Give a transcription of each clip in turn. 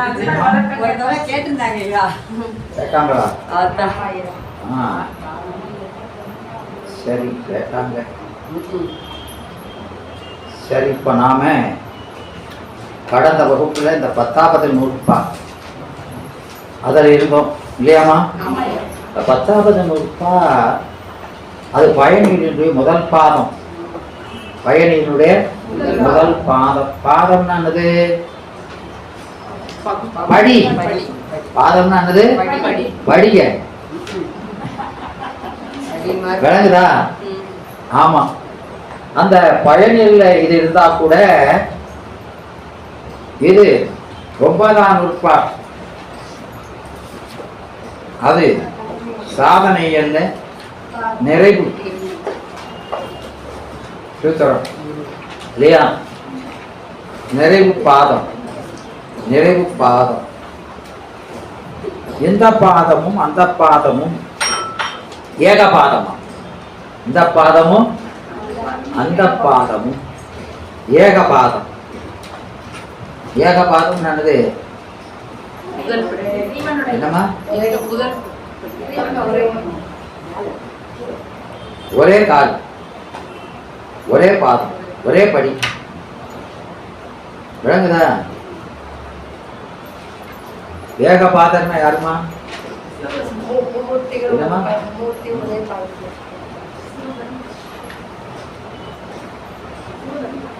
ஒரு தடவை கேட்டிருந்தாங்க ஐயா. கேட்டாங்களா? அதான். சரி கேட்டாங்க. சரி, இப்போ நாம கடந்த வகுப்புல இந்த 10வது நூற்பா அதில் இருந்தோம் இல்லையாமா? 10வது நூற்பா அது பயணியினுடைய முதல் பாதம். பயணியினுடைய முதல் பாதம். பாதம்னா என்னது? படி. பாதம்னா என்னது? படிக. விளங்குதா? ஆமா. அந்த பயணியில் இது இருந்தா கூட இது 9ஆம் நூற்பா. அது சாதனையல்ல, நிறைவு சூத்திரம் இல்லையா? நிறைவு பாதம். நிறைவு பாதம். எந்த பாதமும் அந்த பாதமும் ஏக பாதமா? இந்த பாதமும் அந்த பாதமும் ஏக பாதம். ஏக பாதம் என்னது? என்னமா? ஒரே கால், ஒரே பாதம், ஒரே படி. விளங்குதா? ஏக பாதம்னா யாருமா? என்னமா?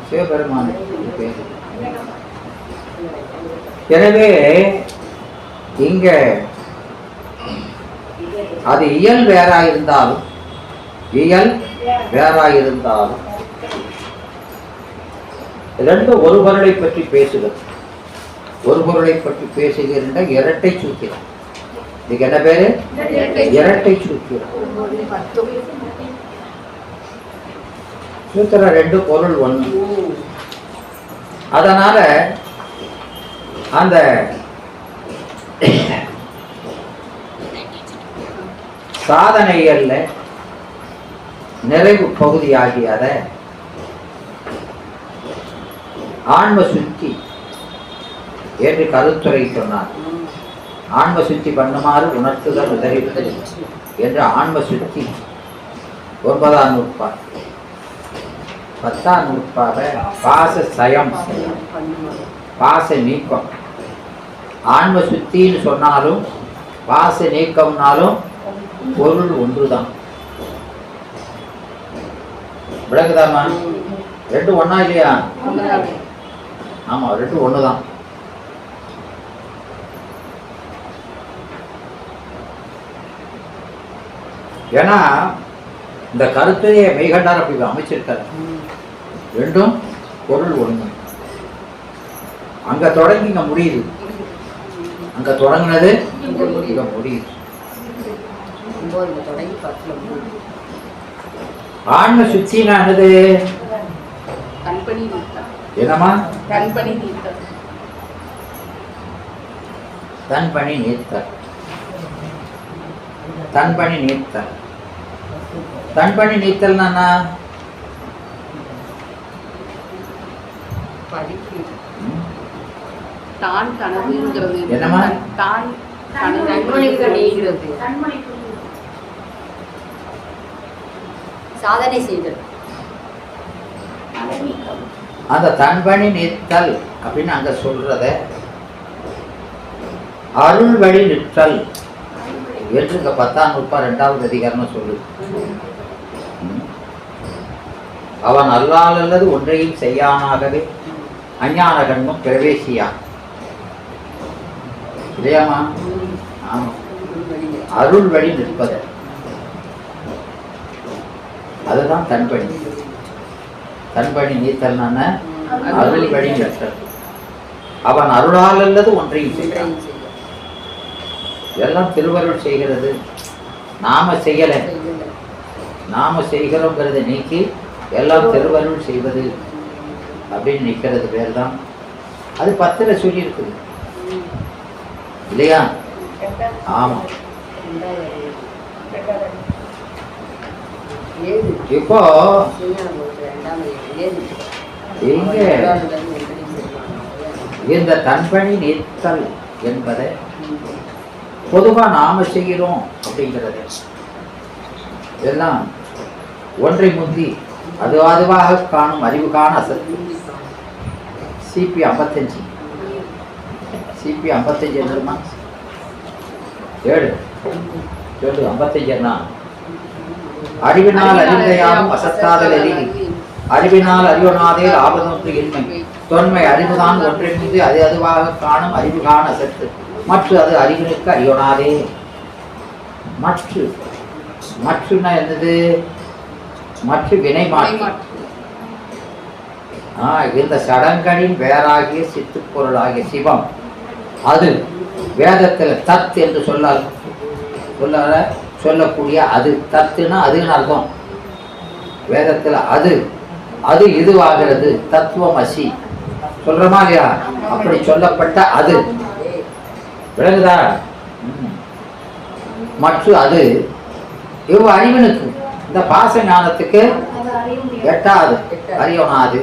சிவபெருமான். எனவே இங்க அது இயல் வேறாயிருந்தாலும் ரெண்டு ஒரு பொருளை பற்றி பேசுகிறது. ஒரு பொருளை பற்றி பேசுகின்ற இரட்டை சூத்திரம். இதுக்கு என்ன பேரு? இரட்டை சூத்திரம். சூத்திரம் ரெண்டு, பொருள் ஒன்று. அதனால அந்த சாதனைகள்ல நிறைவு பகுதியாகியத ஆன்ம சுத்தி என்று கருத்துரை சொன்னார். ஆன்ம சுத்தி பண்ணுமாறு உணர்த்துதல் உதறிவிட்டது என்று ஆன்ம சுத்தி 9ஆம் நூற்பா. 10ஆம் நூற்பாக பாச சயம், பாச நீக்கம். ஆன்ம சுத்தின்னு சொன்னாலும் பாச நீக்கம்னாலும் பொருள் ஒன்றுதான். விளக்குதாமா? ரெண்டு ஒன்னா இல்லையா? ஆமா, ரெண்டு ஒண்ணுதான். ஏன்னா இந்த கருத்தையே மெய்கண்டார் அப்படி அமைச்சிருக்காரு. ரெண்டும் பொருள் ஒண்ணு. அங்க தொடங்கி இங்க முடியுது, அங்க தொடங்கினது இங்க முடியுது. ஆன்ம சுத்தினானது என்னமா? தன்பணி நீத்தல். தன்பணி நீத்தல். தன்பணி நீத்தல்னா தான் கனவுங்கிறது. என்னமா? தான் சாதனை செய்தல். அந்த தன்பணி நீத்தல் அப்படின்னு அங்க சொல்றத அருள் வழி நிற்றல் என்று இங்க 10ஆம் நூற்பா 2வது அதிகாரம் சொல்லுது. அவன் அல்லால் அல்லது ஒன்றையும் செய்யானாகவே அஞ்ஞான கண்மம் பிரவேசியான் இல்லையாமா? ஆமா. அருள் வழி நிற்பது அதுதான் தன்பணி. தன்பணி நீத்தல்னான அருள் வழி நிற்றல். அவன் அருளால் அல்லது ஒன்றையும் செய்கிறான். எல்லாம் திருவருள் செய்கிறது. நாம செய்யல, நாம செய்கிறோங்கிறத நீக்கி எல்லாம் திருவருள் செய்வது அப்படின்னு நிற்கிறது பேர் தான். அது 10ல சொல்லி இருக்குது இல்லையா? ஆமா. இப்போ இங்க இந்த தன்பணி நிற்கல் என்பதை பொதுவா நாம செய்கிறோம் அப்படிங்கிறது எல்லாம் ஒன்றை முந்தி அதுவாக காணும் அறிவுக்கான அசத்து. சிபி 55 சிபி 55 என்னமா 7 சொல்லு 55 அறிவினால் அறிந்தையாகும் அசத்தாதல் அறிவு அறிவினால் அறிவனாதே ஆபதொன்று இன்மை தொன்மை அறிவுதான் ஒன்றை மீது அதுவாக காணும் அறிவுகான அசத்து மற்ற அது அறிவினுக்கு அறிவனாதே. மற்றுனா என்னது? மற்ற வினை மாற்றி. இந்த சடங்களின் வேறாகிய சித்து பொருளாகிய சிவம் அது வேதத்தில் தத் என்று சொல்லக்கூடிய அது தத்துனா அதுன்னு அர்த்தம். வேதத்தில் அது இதுவாகிறது. தத்துவமசி சொல்றமா இல்லையா? அப்படி சொல்லப்பட்ட அது விளங்குதா? மற்ற அது இவ் அறிவனுக்கு இந்த பாச ஞானத்துக்கு எட்டாது அறியணாது.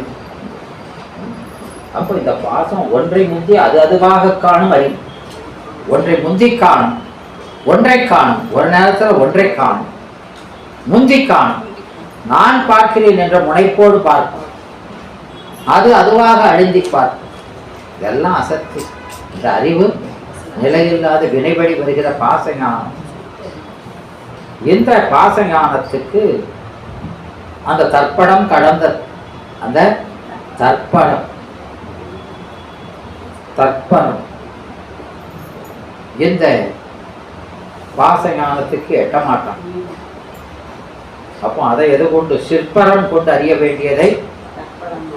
அப்போ இந்த பாசம் ஒன்றை முந்தி அதுவாக காணும் அறிவு. ஒன்றை முந்தி காணும், ஒன்றை காணும், ஒரு நேரத்தில் ஒன்றை காணும், முந்தி காணும். நான் பார்க்கிறேன் என்ற முனைப்போடு பார்க்கும், அது அதுவாக அழிந்தி பார்க்கும். இதெல்லாம் அசத்து. இந்த அறிவு நிலையில்லாத வினைபடி வருகிற பாச ஞானம். இந்த பாச ஞானத்துக்கு அந்த தற்படம் கடந்த அந்த தற்படம் இந்த பாச ஞானத்துக்கு எட்ட மாட்டான். அப்போ அதை எது கொண்டு சிற்பரம் கொண்டு அறிய வேண்டியதை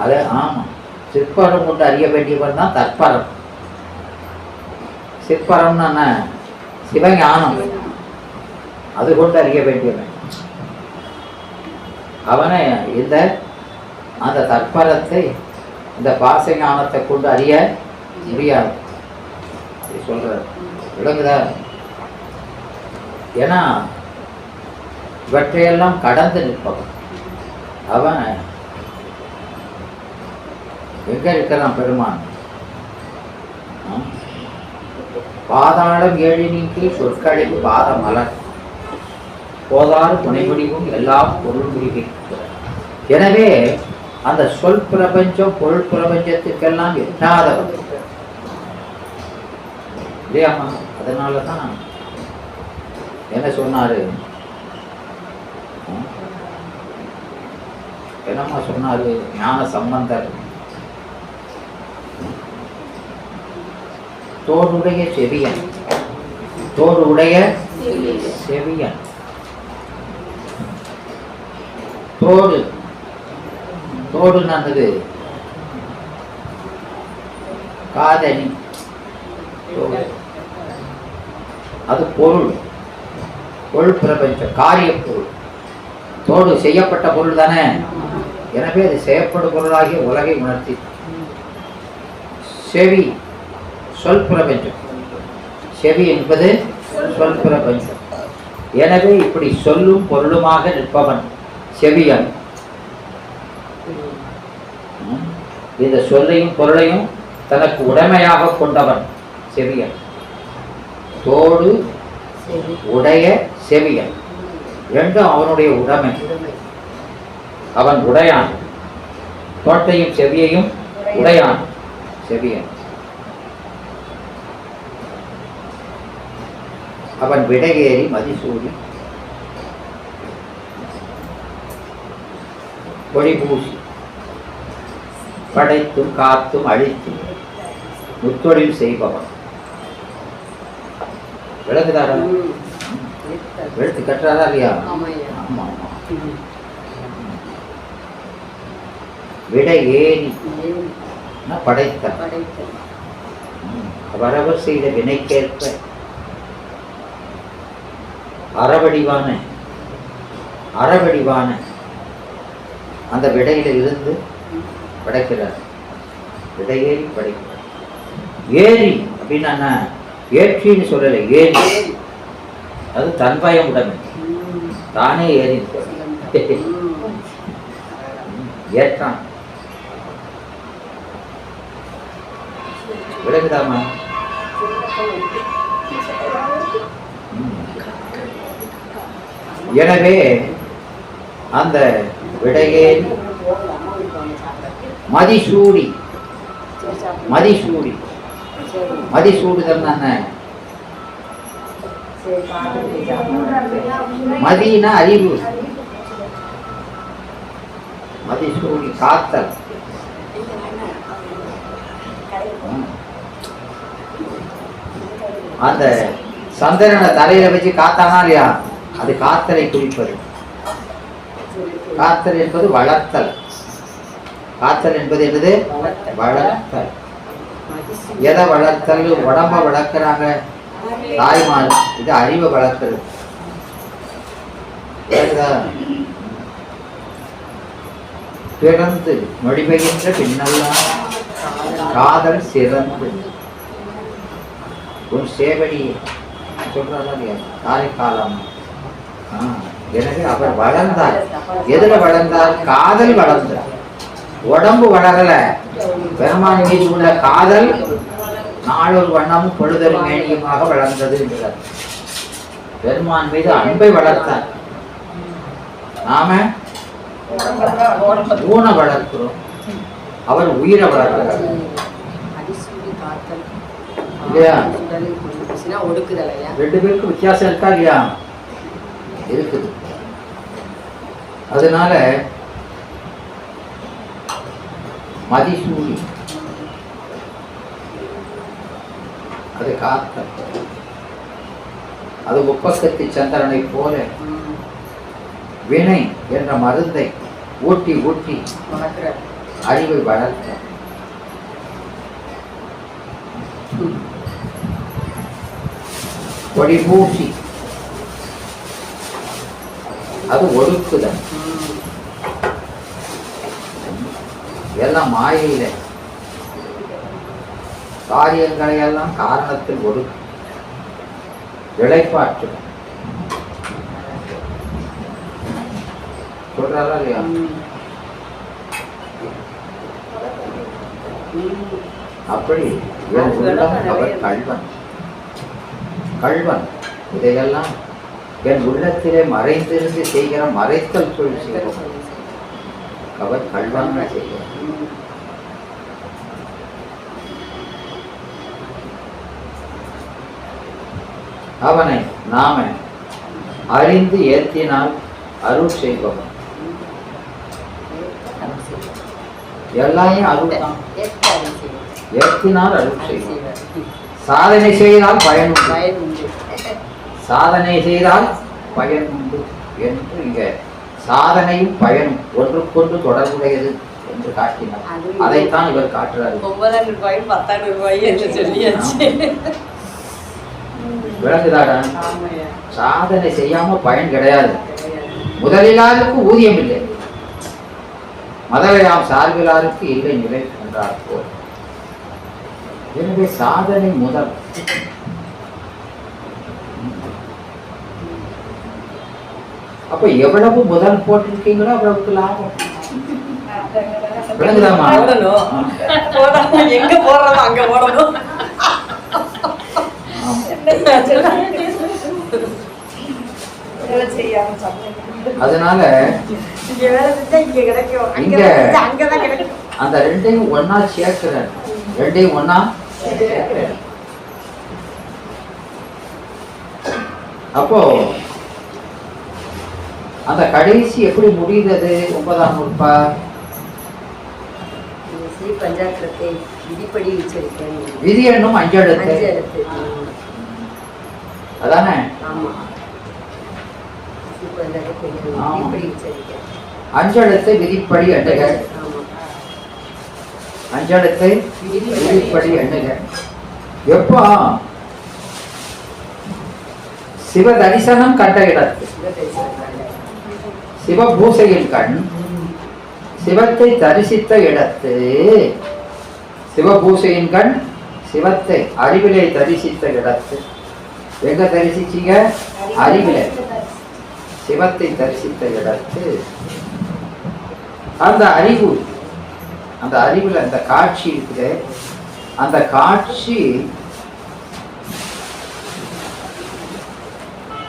அதை சிற்பரம் கொண்டு அறிய வேண்டியவன் தான் தற்பரம். சிற்பரம்னா சிவஞானம், அது கொண்டு அறிய வேண்டியவன் அவனை. அந்த தற்பரத்தை இந்த பாச ஞானத்தை கொண்டு அறிய முடியாது சொல்ற விளங்குதா? ஏன்னா இவற்றையெல்லாம் கடந்து நிற்பவன் அவன். எங்க இருக்கிறான் பெருமான்? பாதாளம் ஏழி நீக்கி சொற்கழிவு பாத மலர் போதாறு துணை முடிவும் எல்லா பொருள் முடிவும். எனவே அந்த சொல் பிரபஞ்சம் பொருள் பிரபஞ்சத்துக்கெல்லாம் எட்டாதவன் இல்லையாமா? அதனாலதான் என்ன சொன்னாரு? என்னம்மா சொன்னாரு ஞான சம்பந்தர்? தோடுடைய செவியன், தோடுடைய செவியன். தோடு நல்லது காதணி, அது பொருள் பிரபஞ்சம், காரிய பொருள். தோடு செய்யப்பட்ட பொருள் தானே. எனவே அது செய்யப்படும் பொருளாகிய உலகை உணர்த்தி. செவி சொல் பிரபஞ்சம், செவி என்பது சொல் பிரபஞ்சம். எனவே இப்படி சொல்லும் பொருளுமாக நிற்பவன் செவியன். இந்த சொல்லையும் பொருளையும் தனக்கு உடைமையாக கொண்டவன் செவியன். தோடு உடைய செவியன் ரெண்டும் அவனுடைய உடைமை. அவன் உடையான். தோட்டையும் செவியையும் உடையான் செவியன். அவன் விடையேறி மதிசூடி பொடிபூசி படைத்தும் காத்தும் அழித்தும் முத்தொழில் செய்பவன். விளக்குதாரா? எடுத்து கட்டுறாரா இல்லையா? ஆமா. விடை ஏறி படைத்த அவரவர் செய்த வினைக்கேற்ப அறவடிவான அந்த விடையில இருந்து படைக்கிறார். விடையேறி படைக்கிறார். ஏரி அப்படின்னா ஏற்றின்னு சொல்லலை, ஏரி அது தன்பயம் உடமை. தானே ஏறி ஏற்றான். விளக்குதாமா? எனவே அந்த விடையே மதிசூடி மதிசூடி மதிசூடுதல் என்ன? மதினா அறிவு, மதிசூடி காத்தல். அந்த சந்திரனை தலையில வச்சு காத்தானா இல்லையா, அது காத்தலை குறிப்பது. காத்தல் என்பது வளர்த்தல். காத்தல் என்பது என்னது? வளர்த்தல். எதை வளர்த்தல்? உடம்ப வளர்க்கிறாங்க தாய்மார், இது அறிவை வளர்க்கிறது. பிறந்து மொழிபெயர்ந்த பின்னெல்லாம் காதல் சிறந்து உன் சேவடி சொல்றாரா இல்லையா, காரைக்காலம். எனவே அவர் வளர்ந்தார். எதுல வளர்ந்தார்? காதல் வளர்ந்தார். உடம்பு வளரல, பெருமான் மீது உள்ள காதல் நாளொரு வண்ணமும் பொழுதொரு மேனியமாக வளர்ந்தது என்கிறார். பெருமான் மீது அன்பை வளர்த்தார். நாம ஊனை வளர்க்கிறோம், அவர் உயிரை வளர்க்கிறார் இல்லையா? ரெண்டு பேருக்கு வித்தியாசம் இருக்கா இல்லையா? இருக்குது. அதனால மதிசூடி அது காத்தல். அது உப்பக்கத்தி சந்திரனை போல வினை என்ற மருந்தை ஊட்டி ஊட்டி அறிவை வளர்த்த. கொடி பூசி அது ஒடுக்குதல். எல்லாம் மாயையில காரியங்களை எல்லாம் காரணத்தில் ஒடுக்கு விளைப்பாற்று சொல்றாரா இல்லையா? அப்படி என் உள்ளம் அவர் கள்வன். கள்வன் இதையெல்லாம் என் உள்ளத்திலே மறைந்திருந்து செய்கிற மறைத்தல் தொழில் செய்கிறோம். அவர் கள்வன் செய்கிறார். அவனை நாம அறிந்து ஏற்றினால் அருள் செய்வோம். எல்லாரையும் அருள் தான். ஏற்றினால் அருள் செய்வோம். சாதனை செய்தால் பயன் உண்டு. சாதனை செய்தால் பயன் உண்டு என்று இங்க சாதனையும் பயனும் ஒன்றுக்கொன்று தொடர்புடையது என்று காட்டினார். அதைத்தான் இவர் காட்டுறாரு. 9,000 ரூபாய் 10,000 ரூபாய் என்று சொல்லியாச்சு. விளங்குதாடா? சாதனை செய்யாம பயன் கிடையாது. முதலிலாருக்கு ஊதியம் இல்லை, மதலையாம் சார்பிலாருக்கு இல்லை நிலை என்றார் போல். எனவே சாதனை முதல். அப்ப எவ்வளவு முதல் போட்டிருக்கீங்களோ அவ்வளவுக்கு லாபம். விளங்குதாமா? எங்க போடுறோம் அங்க போடணும். அதனால இங்க அந்த ரெண்டையும் ஒன்னா சேர்க்கிறார். ரெண்டையும் ஒன்னா அப்போ அந்த கடைசி எப்படி முடிகிறது? 9ஆம் நூற்பா விதி என்னும் அஞ்செழுத்து அதானே? அஞ்செழுத்தை விதிப்படி எண்ணுக. அஞ்செழுத்தை விதிப்படி எண்ணுக. எப்போ சிவ தரிசனம் கண்ட இடத்து, சிவபூசையின் கண் சிவத்தை தரிசித்த இடத்து, சிவபூசையின் கண் சிவத்தை அறிவிலை தரிசித்த இடத்து. எங்க தரிசிச்சீங்க? அறிவிலை. சிவத்தை தரிசித்த இடத்து அந்த அறிவு, அந்த அறிவுல அந்த காட்சி இருக்குது. அந்த காட்சி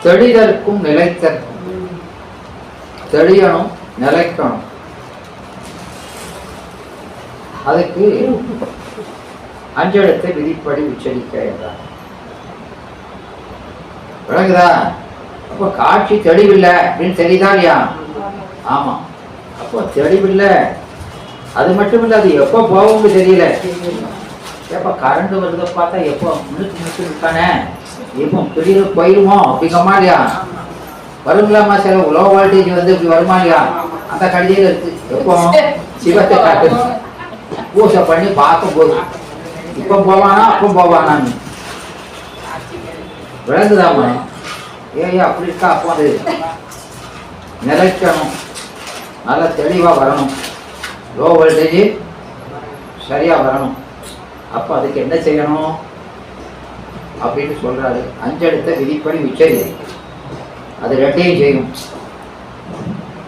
தெளிதற்கும் நிலைத்தற்கும், தெளியணும், நிலைக்கணும். அதுக்கு அஞ்செழுத்தை விதிப்படி உச்சரிக்க என்றார். விளங்குதா? அப்போ காட்சி தெளிவில்லை அப்படின்னு தெரியுதா இல்லையா? ஆமா. அப்போ தெளிவில்லை. அது மட்டும் இல்லை, அது எப்போ போகும்னு தெரியல. எப்போ கரண்ட் வருத பார்த்தா எப்போ முன்னுக்கு இருக்கானே, எப்போ திடீர்னு போயிருமோ அப்படிங்கம்மா இல்லையா? வருங்களாமா சில லோ வோல்டேஜ் வந்து இப்படி வருமா இல்லையா? அந்த கடையில் இருக்கு. எப்போ சிவத்தை காட்டு பூசை பண்ணி பார்க்கும்போது இப்போ போவானா அப்போ போவானான்னு விளங்குதாமா? ஏன் அப்படி இருக்கா? அப்போ அது நிலைக்கணும், நல்லா தெளிவாக வரணும், லோ வோல்டேஜ் சரியாக வரணும். அப்போ அதுக்கு என்ன செய்யணும் அப்படின்னு சொல்றாரு. அஞ்செழுத்த விதிப்படி உச்சரி. அது ரெண்டையும் செய்யும்.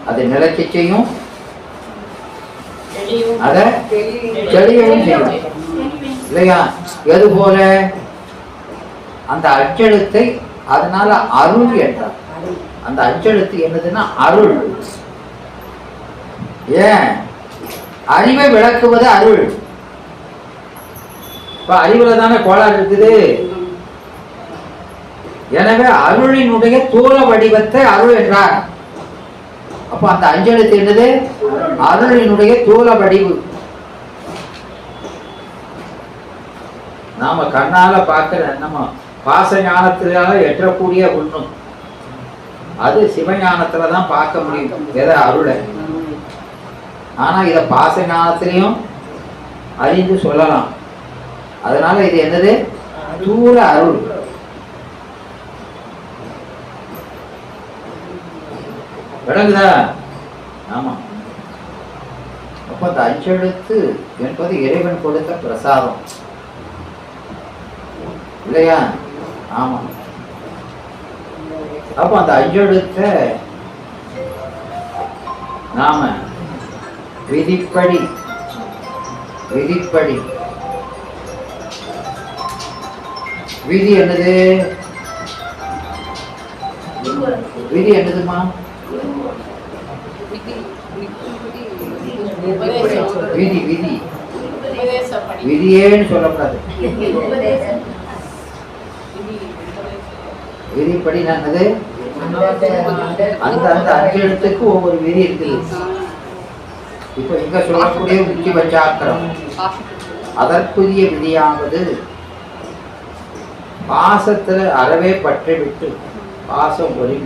அது நிலைக்க செய்யும், அதை தெளியவும் செய்யும் இல்லையா? எது போல அந்த அஞ்செழுத்தை, அதனால அருள் என்றார். அந்த அஞ்செழுத்து என்னதுன்னா அருள். ஏன்? அறிவை விளக்குவது அருள். இப்ப அறிவுல தானே கோளாறு இருக்குது. எனவே அருளினுடைய தூல வடிவத்தை அருள் என்றார். அப்ப அந்த அஞ்செழுத்து என்னது? அருளினுடைய தூல வடிவு. நாம கண்ணால பார்க்கிற, நம்ம பாச ஞானத்தினால எட்டக்கூடிய ஒண்ணு, அது சிவஞானத்துலதான் பார்க்க முடியும். எதை? அருளை. ஆனா இத பாச ஞானத்திலையும் அறிந்து சொல்லலாம். அதனால இது என்னது? தூல அருள். விளங்குதா? ஆமா. அப்ப அந்த அஞ்செழுத்து என்பது இறைவன் கொடுத்த பிரசாதம் இல்லையா? ஆமா. அப்ப அந்த அஞ்செழுத்த நாம விதிப்படி விதி என்னது? விதி என்னதுமா? விதி விதி விதியேன்னு சொல்லக்கூடாது. விதிப்படி என்னது? அந்த அந்த அஞ்செழுத்துக்கு ஒவ்வொரு விதி இருக்குது. இப்ப இங்க சொல்லக்கூடிய உச்சி பஞ்சாக்கரம், அதற்குரிய விதியானது பாசத்துல அறவே பற்றி விட்டு பாசம் ஒளி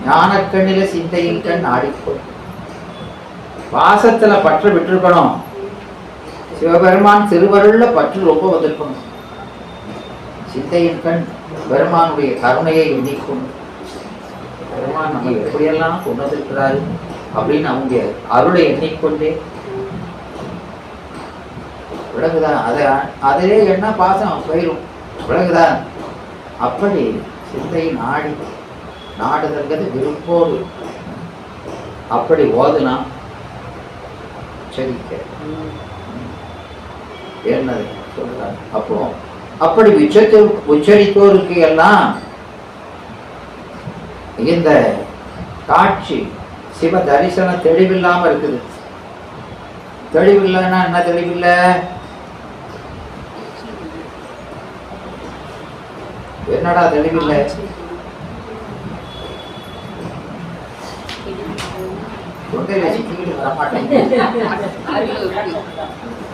ஞானக்கண்ணில சிந்தையின் கண் ஆடிக்கொள். பாசத்துல பற்று விட்டுருக்கணும். சிவபெருமான் திருவருள்ல பற்று ரொம்ப வந்திருக்கணும். சிந்தையின் கண் பெருமானுடைய கருணையை எண்ணிக்கும். பெருமான் நம்ம எப்படியெல்லாம் கொண்டு வந்திருக்கிறாரு அப்படின்னு அவங்க அருளை எண்ணிக்கொண்டே விளங்குதா? அதிலே என்ன பாசம் போயிடும். விளங்குதா? அப்படி சிந்தையின் நாடுதல்கிறது விருப்போடு அப்படி ஓதுனா சரிக்க என்னது சொல்றாரு. அப்போ அப்படி உச்சரித்தோருக்கு எல்லாம் இந்த காட்சி சிவ தரிசனம் தெளிவில்லாம இருக்குது. தெளிவில்லைன்னா என்ன? தெளிவில்லை என்னடா தெளிவில்லை? தொண்டையில சிக்கிட்டு வரமாட்டேன்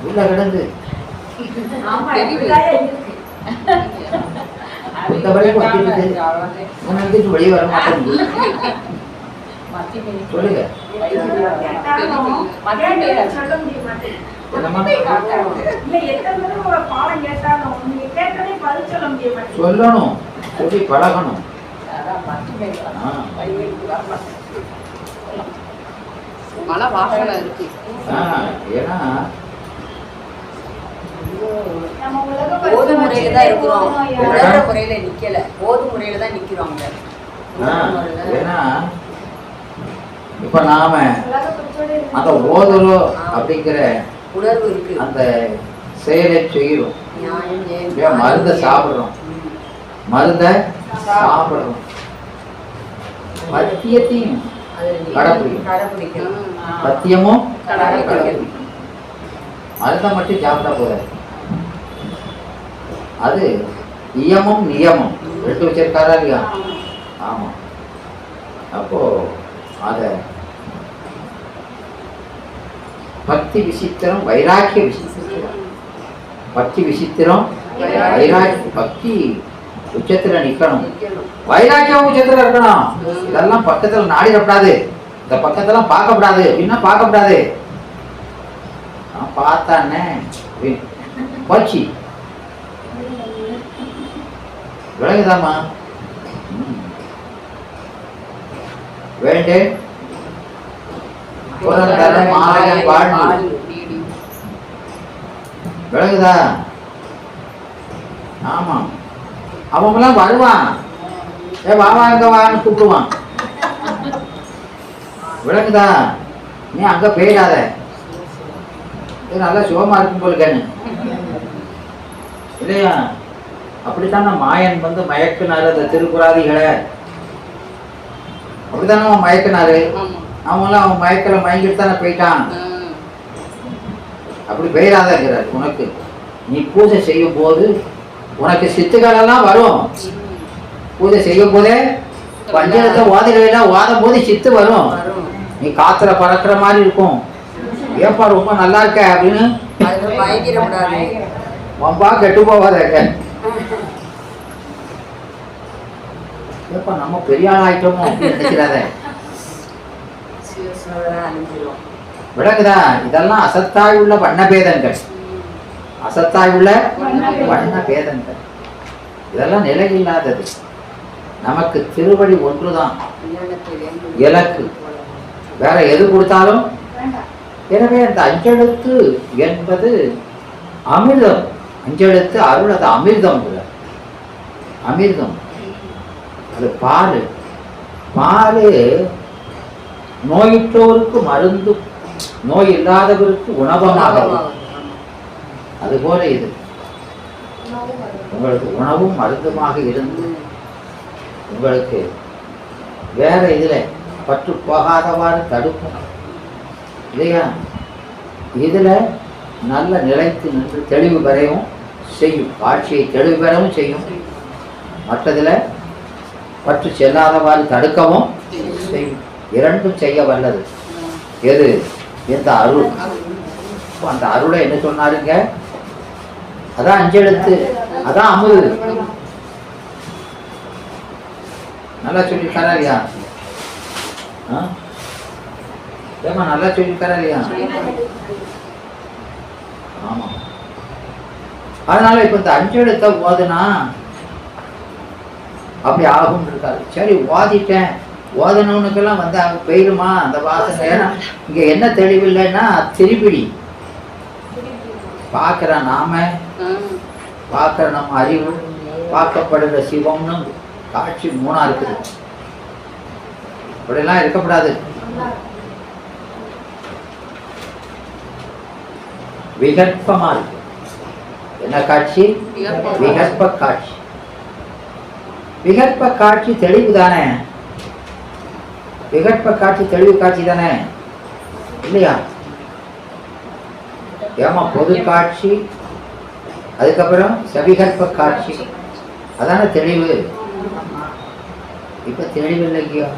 உள்ள கிடந்து வெளியே வர மாட்டேன். சொல்லுங்க. சொல்லணும், சொல்லி பழகணும். மழை வாசனை இருக்கு. ஏன்னா போது முறையில தான் இருக்கிறோம், உலக முறையில நிக்கல. போது முறையில தான் நிக்கிறோம். ஏன்னா இப்ப நாம அந்த ஓதுறோம் அப்படிங்கிற உணர்வு இருக்கு. அந்த செயலை செய்கிறோம். நியாயம், ஜெயம், ஏன் மருந்தை சாப்பிடுறோம், மருந்தை சாப்பிடுறோம், பத்தியத்தையும் கடைப்பிடிக்கணும். பத்தியமும் கடைப்பிடிக்கணும். மருந்தை மட்டும் சாப்பிட்டா போதாது. அது இயமும் நியமம் எடுத்து வச்சிருக்காரா இல்லையா? ஆமா. அப்போ அத பக்தி விசித்திரம், வைராக்கிய விசித்திரம். பக்தி விசித்திரம், வைராக்கிய. பக்தி உச்சத்துல நிக்கணும், வைராக்கியம் உச்சத்துல இருக்கணும். இதெல்லாம் பக்கத்துல நாடிடக்கூடாது, இந்த பக்கத்தெல்லாம் பார்க்கப்படாது. அப்படின்னா பார்க்கப்படாது. நான் பார்த்தானே போச்சு. விளங்குதாமா? வேண்டேன் வாழ்வு. விளங்குதா? ஆமா. அவங்களாம் வருவான், வாவா அங்க வான்னு கூப்பிடுவான். விளங்குதா? நீ அங்க போயிடாத, நல்லா சுகமா இருக்கும் போலுக்கன்னு இல்லையா? அப்படித்தானே மாயன் வந்து மயக்குனாரு அந்த திருக்குறாதிகளை. அப்படித்தானே அவன் மயக்கினாரு. அவங்களாம் அவன் மயக்கல மயங்கிட்டு தானே போயிட்டான். அப்படி பெயராதங்கிறார். உனக்கு நீ பூஜை செய்யும் போது உனக்கு சித்துக்கள் எல்லாம் வரும். பூஜை செய்யும் போதே பஞ்சத்தை ஓதைகளெல்லாம் ஓதும் போது சித்து வரும். நீ காத்துல பறக்கிற மாதிரி இருக்கும். ஏப்பா ரொம்ப நல்லா இருக்க அப்படின்னு வம்பா கெட்டு போவாத. ஏப்பா நம்ம பெரிய ஆள் ஆயிட்டோமோ அப்படின்னு நினைக்கிறாத. விளக்குதா? இதெல்லாம் அசத்தாய் உள்ள வண்ண பேதங்கள், அசத்தாய் உள்ள வண்ண பேதங்கள். இதெல்லாம் நிலையில்லாதது. நமக்கு திருவடி ஒன்றுதான் இலக்கு, வேற எது கொடுத்தாலும். எனவே அந்த அஞ்செழுத்து என்பது அமிர்தம். அஞ்செழுத்து அருள், அது அமிர்தம். அமிர்தம் அது பால். பால் நோயுற்றோருக்கு மருந்து, நோய் இல்லாதவருக்கு உணவமாக. அதுபோல இது உங்களுக்கு உணவும் மருந்துமாக இருந்து உங்களுக்கு வேற இதுல பற்று போகாதவாறு தடுக்கும் இல்லையா? இதுல நல்ல நிலைத்து நின்று தெளிவு பெறவும் செய்யும், காட்சியை தெளிவு பெறவும் செய்யும். மற்றதுல பற்று செல்லாதவாறு தடுக்கவும் செய்யும். இரண்டும் செய்ய வல்லது எது? இந்த அருள். அந்த அருளை என்ன சொன்னாருங்க? அதான் அஞ்செழுத்து, அதான் அமுது. நல்லா சொல்லியிருக்காரா இல்லையா? ஏமா நல்லா சொல்லியிருக்காரா இல்லையா? ஆமா. அதனால இப்ப இந்த அஞ்செழுத்தை ஓதுனா அப்படி ஆகும் இருக்காது. சரி ஓதிட்டேன், ஓதனவனுக்கெல்லாம் வந்து அவங்க போயிடுமா அந்த வாசனை? ஏன்னா இங்க என்ன தெளிவில்லைன்னா திருப்பிடி பார்க்கிற நாம, பார்க்கிற நம்ம அறிவு, பார்க்கப்படுகிற சிவம்னு காட்சி மூணா இருக்குது. அப்படியெல்லாம் இருக்கக்கூடாது. விகற்பமா இருக்கு. என்ன காட்சி? விகற்ப காட்சி. விகற்ப காட்சி தெளிவு தானே? விகற்ப காட்சி தெளிவு காட்சி தானே இல்லையா? ஏமா பொது காட்சி, அதுக்கப்புறம் சவிகற்ப காட்சி, அதான தெளிவு. இப்ப தெளிவு இல்லையா?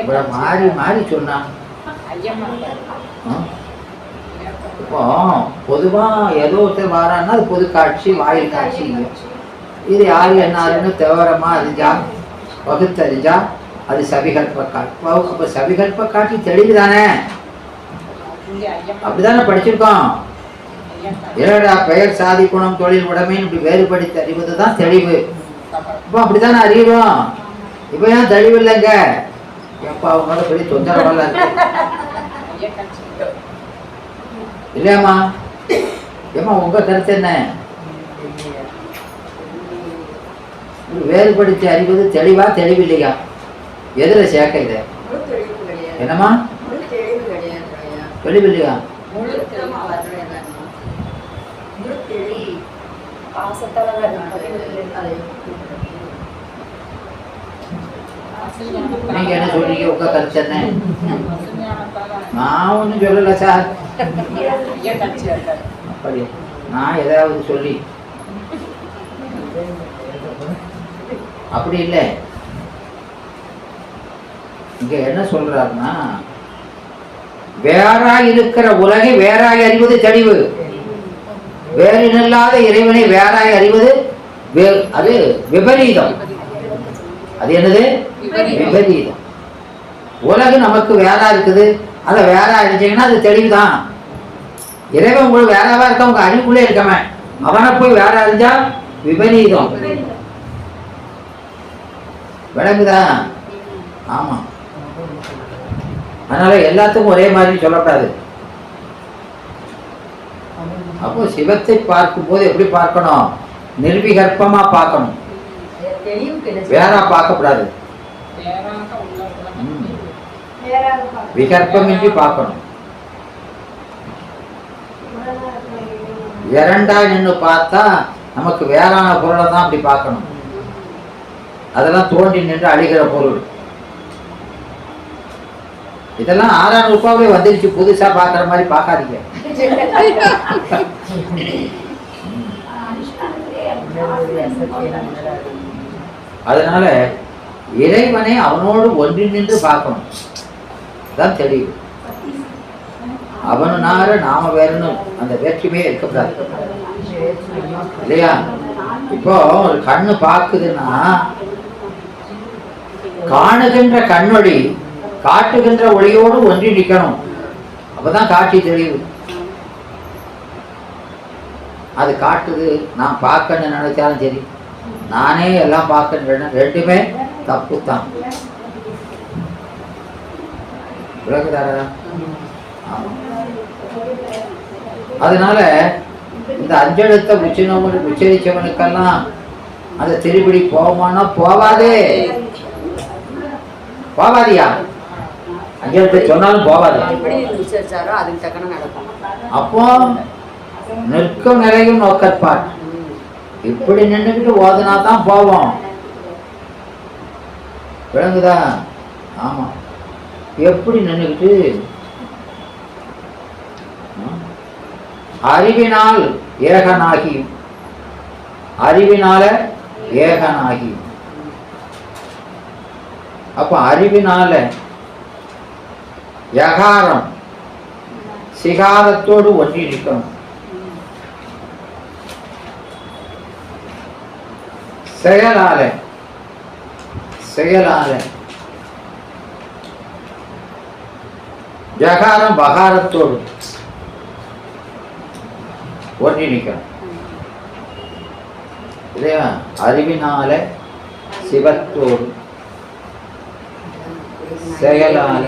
இப்ப மாறி மாறி சொன்னான். இப்போ பொதுவா ஏதோ ஒருத்தர் வாரான்னா அது பொது காட்சி, வாயில் காட்சி. இது யாரு என்னாருன்னு தவிரமா அறிஞ்சா, வகுத்தறிஞ்சா அது சவிகற்ப காட்சி. அப்ப சவிகற்ப காட்சி தெளிவு தானே? அப்படிதானே படிச்சிருக்கோம். என்னடா பெயர், சாதி, குணம், தொழில், உடைமைன்னு இப்படி வேறுபடுத்தி அறிவதுதான் தெளிவு. இப்போ அப்படித்தானே அறிவோம். இப்ப ஏன் தெளிவு இல்லைங்க? எப்ப அவங்களோட பெரிய தொந்தரவெல்லாம் இருக்கு இல்லையாம்மா? ஏமா உங்க கருத்து என்ன? வேறுபடுத்தி அறிவது தெளிவா தெளிவு இல்லையா? எதுல சேர்க்க இத? என்னம்மா தெளிவு இல்லையா? நீங்க என்ன சொல்றீங்க? உங்க கருத்து என்ன? நான் ஒன்றும் சொல்லலை சார். அப்படி நான் ஏதாவது சொல்லி அப்படி இல்லை. இங்க என்ன சொல்றாருன்னா, வேறாய் இருக்கிற உலகை வேறாய் அறிவது தெளிவு, வேறு இல்லாத இறைவனை வேறாய் அறிவது அது விபரீதம். அது என்னது? விபரீதம். உலகு நமக்கு வேறா இருக்குது, அதை வேறா அடிச்சீங்கன்னா அது தெளிவுதான். இறைவன் உங்களுக்கு வேறாவா இருக்க, உங்க அறிவுக்குள்ளே இருக்கவன் அவனை போய் வேற அறிஞ்சா விபரீதம். விளங்குதா? ஆமா. அதனால எல்லாத்துக்கும் ஒரே மாதிரி சொல்லக்கூடாது. அப்போ சிவத்தை பார்க்கும் போது எப்படி பார்க்கணும்? நிர்விகற்பமா பார்க்கணும், வேற பார்க்கக்கூடாது. விகற்பமின்றி பார்க்கணும். இரண்டா நின்று பார்த்தா நமக்கு வேறான பொருளை தான் அப்படி பார்க்கணும். அதெல்லாம் தோண்டி நின்று அழிகிற பொருள். இதெல்லாம் 6,000 ரூபாவே வந்துருச்சு, புதுசா பார்க்குற மாதிரி பார்க்காதீங்க. அதனால இறைவனை அவனோடு ஒன்றி நின்று பார்க்கணும், தான் தெரியும். அவனார நாம வேறுன்னு அந்த வேற்றுமையே இருக்கக்கூடாது இல்லையா? இப்போ ஒரு கண்ணு பார்க்குதுன்னா காணுகின்ற கண்ணொளி காட்டுகின்ற ஒளியோடு ஒன்றி நிற்கணும், அப்பதான் காட்சி தெரியுது. அது காட்டுது, நான் பார்க்கணும்னு நினைச்சாலும் சரி, நானே எல்லாம் பார்க்கணும், ரெண்டுமே தப்பு தான். விளக்குதாரா? அதனால இந்த அஞ்செழுத்த உச்சரிச்சவனுக்கெல்லாம் அந்த திருப்படி போவான்னா போவாதே. போவாதியா? அஞ்செழுத்த சொன்னாலும் போவாது. அப்போ நிற்கும் நிலையும் நோக்கற்பார். இப்படி நின்றுக்கிட்டு ஓதுனா தான் போவோம். விளங்குதா? ஆமா. எப்படி நின்றுக்கிட்டு அறிவினால் ஏகனாகி, அறிவினால ஏகனாகி. அப்ப அறிவினால யகாரம் சிகாரத்தோடு ஒன்றி நிற்கணும். செயலால ஜகாரம் பகாரத்தோடு ஒன்றி நிற்கணும் இல்லையா? அறிவினால சிவத்தோடு, செயலால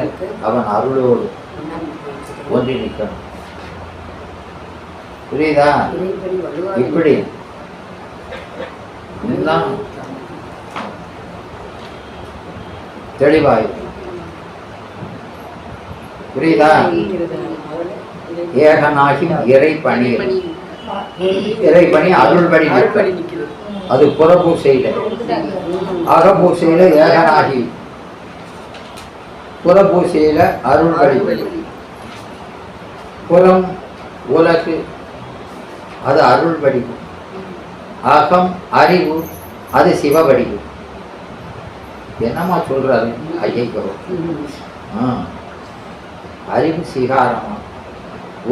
அவன் அருளோடு ஒன்றி நிற்கணும். புரியுதா? இப்படி தெளிவாய் புரியுதா? ஏகனாகி இறைப்பணி, இறைப்பணி அருள்படி நிற்கிறது. அது புறப்பூசையில, அகப்பூசையில ஏகனாகி, புறப்பூசையில அருள்படி. புறம் உலகு அது அருள்படி, அகம் அறிவு அது சிவபடிவு. என்னமா சொல்றாரு ஐயோ? அறிவு சிகாரமா,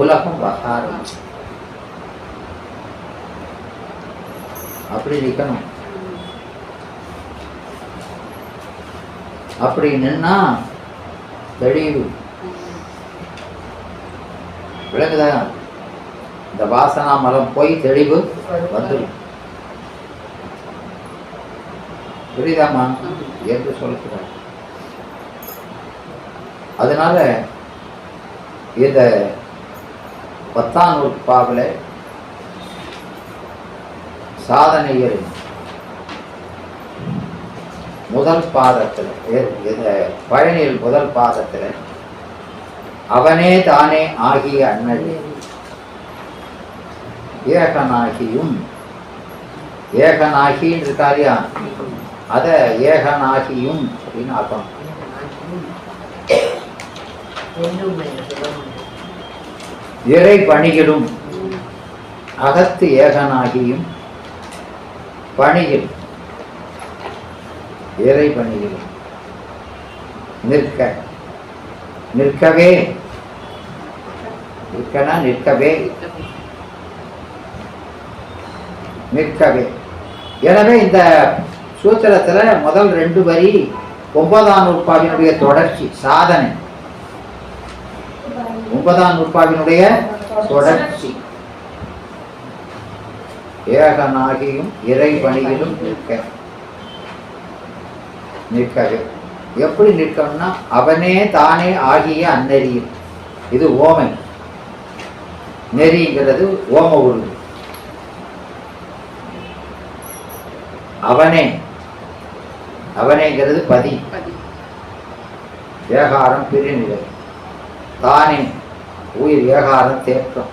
உலகம் வகாரம். அப்படி நிற்கணும். அப்படி நின்னா தெளிவு. விளங்குதா? இந்த வாசனா மலம் போய் தெளிவு வந்துடும். புரியுதாமா என்று சொல்லுகிறார். அதனால இந்த 10ஆம் நூற்பாவில் சாதனைகள் முதல் பாதத்தில், இந்த பழனியில் முதல் பாதத்தில் அவனே தானே ஆகிய அண்ணல் ஏகனாகியும் ஏகனாகின்னு இருக்காரியா, அத ஏகனாகியும் அப்படின்னு ஆக்கணும். இறை பணிகளும் அகத்து ஏகனாகியும் பணிகள் இறை பணிகளும் நிற்க நிற்கவே நிற்கனா நிற்கவே நிற்கவே. எனவே இந்த சூத்திரத்துல முதல் 2 வரி 9ஆம் நூற்பாவினுடைய தொடர்ச்சி சாதனை, 9ஆம் நூற்பாவினுடைய தொடர்ச்சி. ஏகனாகியும் இறை பணியிலும் நிற்க நிற்கவே. எப்படி நிற்கணும்னா அவனே தானே ஆகிய அந்நெறியில். இது ஓமை, நெறிங்கிறது ஓம உருவு. அவனே, அவனேங்கிறது பதி, ஏகாரம் பிரிநிலை, தானே உயிர் ஏகாரம் தேற்றம்.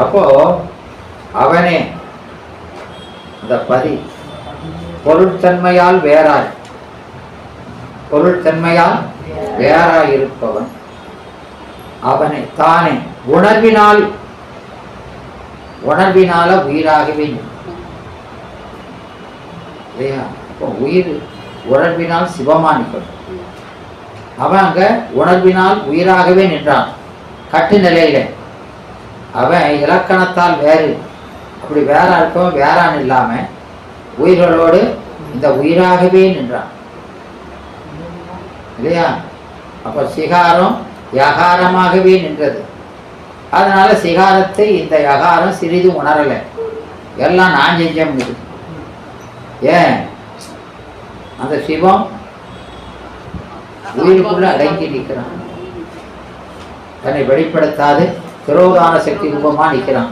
அப்போ அவனே அந்த பதி பொருட்தன்மையால் வேறாய், பொருட்தன்மையால் வேறாய் இருப்பவன் அவனை. தானே உணர்வினால், உணர்வினால உயிராகவே இல்லையா. இப்போ உயிர் உணர்வினால் சிவமா நிற்கணும். அவன் அங்க உணர்வினால் உயிராகவே நின்றான் கட்டு நிலையில. அவன் இலக்கணத்தால் வேறு, அப்படி வேற இருக்கவன் வேறான் இல்லாம உயிர்களோடு இந்த உயிராகவே நின்றான் இல்லையா. அப்ப சிகாரம் யகாரமாகவே நின்றது. அதனால சிகாரத்தை இந்த யகாரம் சிறிது உணரலை, எல்லாம் நான் செஞ்சேன். ஏன் அந்த சிவம் உயிருக்குள்ள அடங்கி நிற்கிறான், தன்னை வெளிப்படுத்தாது திரோதான சக்தி ரூபமா நிற்கிறான்,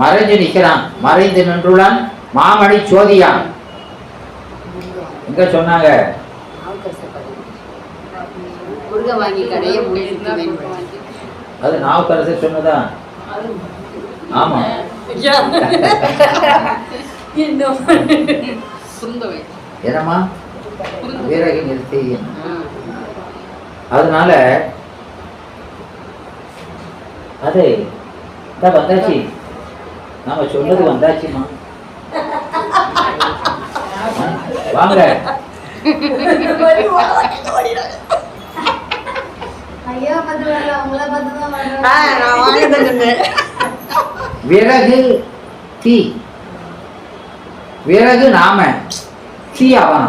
மறைஞ்சு நிற்கிறான். மறைந்து நின்றுடன் மாமணி சோதியான். எங்க சொன்னாங்க? அது நாவுக்கரசர் சொன்னதா? ஆமா. என்னமா வீரகி நிறுத்தி. அதனால அது வந்தாச்சு, நாம சொன்னது வந்தாச்சுமா. வாங்க. விறகு தீ, விறகு நாம, தீ அவன்.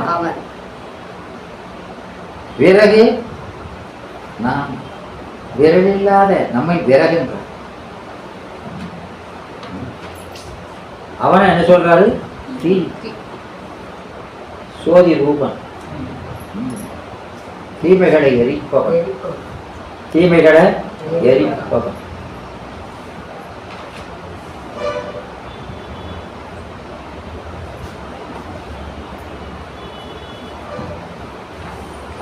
விறகு நாம், விறகு இல்லாத நம்மை விறகுன்ற அவனை என்ன சொல்றாரு? தீ, சோதி ரூபன், தீமைகளை எரிப்பவன், தீமைகளை எரிப்பவன்.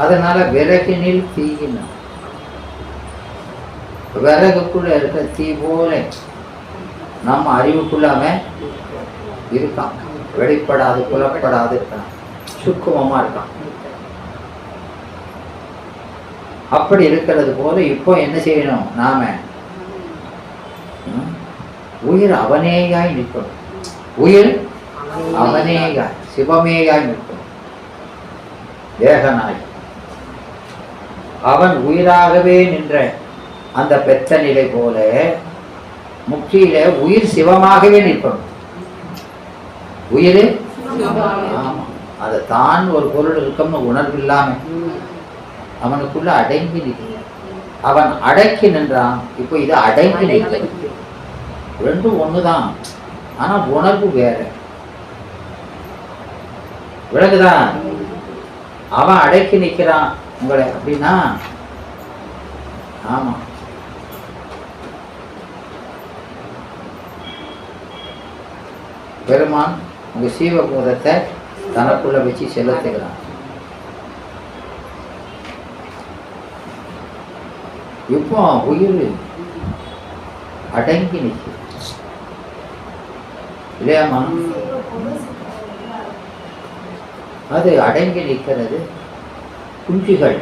அதனால விறகினில் தீயின, விறகுக்குள்ள இருக்க தீ போல நம்ம அறிவுக்குள்ளாம இருக்கான், வெளிப்படாது புலப்படாது இருக்கான், சுக்குமமா இருக்கான். அப்படி இருக்கிறது போல இப்போ என்ன செய்யணும்? நாம உயிர் அவனேயாய் நிற்கணும், உயிர் அவனேயாய் சிவமேயாய் நிற்கணும். ஏகனாய் அவன் உயிராகவே நின்ற அந்த பெற்ற நிலை போல முக்தியில உயிர் சிவமாகவே நிற்கணும். உயிர் ஆமா, அதை தான் ஒரு பொருள் இருக்கும்னு உணர்வு இல்லாம அவனுக்குள்ள அடங்கி நிற்க. அவன் அடக்கி நின்றான், இப்போ இது அடங்கி நிற்க. ரெண்டும் ஒண்ணுதான், ஆனா உணர்வு வேற. விளக்குதான்? அவன் அடக்கி நிற்கிறான் உங்களை அப்படின்னா, ஆமா பெருமான் உங்க சீவபூதத்தை தனக்குள்ள வச்சு செலுத்துகிறான். இப்போ உயிர் அடங்கி நிற்கும் இல்லையாமா? அது அடங்கி நிற்கிறது. குஞ்சுகள்